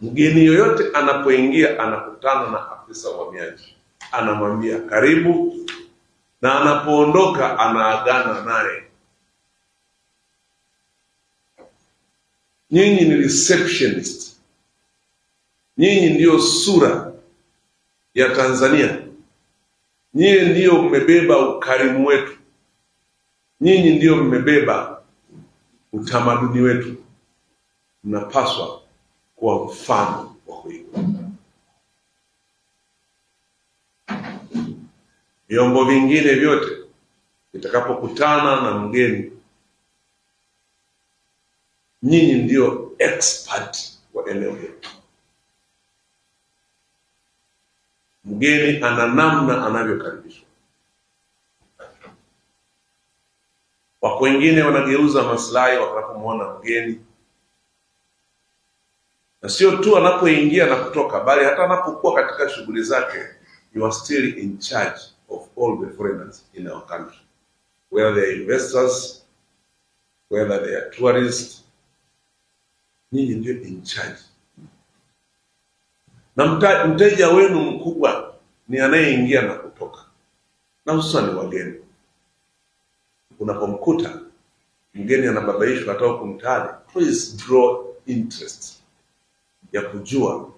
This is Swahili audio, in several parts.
Mgeni yoyote anapoingia anakutana na afisa uhamiaji, anamwambia karibu, na anapoondoka anaagana naye. Nyinyi ni receptionist, nyinyi ndiyo sura ya Tanzania, nyinyi ndiyo mmebeba ukarimu wetu, nyinyi ndiyo mmebeba utamaduni wetu. Mnapaswa kuwa mfano wa kuigwa. Vyombo vingine vyote vitakapokutana na mgeni, nyinyi ndio expert wa eneo hilo. Mgeni ana namna anavyokaribishwa. Wako wengine wanageuza maslahi wanapomwona mgeni, na sio tu anapoingia na kutoka, bali hata anapokuwa katika shughuli zake. You are still in charge of all the foreigners in our country, whether they are investors, whether they are tourists. Nyinyi ndio in charge. Na mteja wenu mkubwa ni anayeingia na kutoka, na hususan wageni. Unapomkuta mgeni anababaishwa hata huko mtaani, please draw interest ya kujua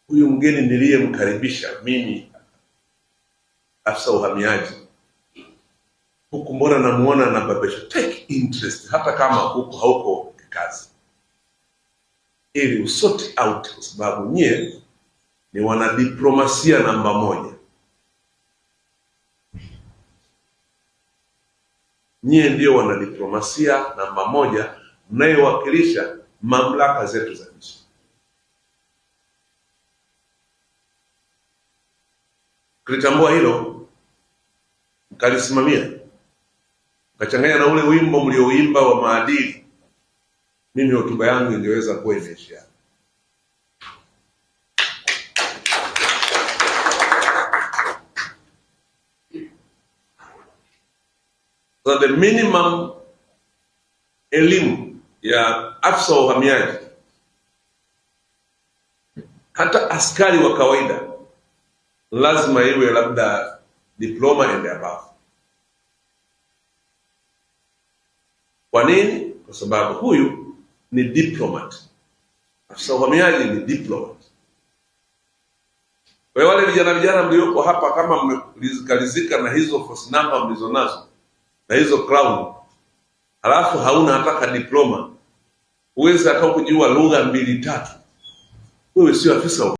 huyu mgeni niliyemkaribisha mimi afisa uhamiaji, huku mbona namuona anababaishwa. Take interest hata kama huko hauko kazi, ili usort out, kwa sababu nyie ni wanadiplomasia namba moja. Nyie ndio wanadiplomasia namba moja mnayewakilisha mamlaka zetu za nchi. Kulitambua hilo, mkalisimamia, mkachanganya na ule wimbo mlioimba wa maadili, mimi hotuba yangu ingeweza kuwa imeishia. So the minimum elimu ya afisa wa uhamiaji, hata askari wa kawaida, lazima iwe labda diploma and above. Kwa nini? Kwa sababu huyu ni diplomat. Afisa uhamiaji ni diplomat. Kwa wale vijana mlioko hapa, kama mlizikalizika na hizo force number mlizonazo na hizo crown, halafu hauna hata diploma, huwezi hata kujua lugha 2-3, wewe sio afisa.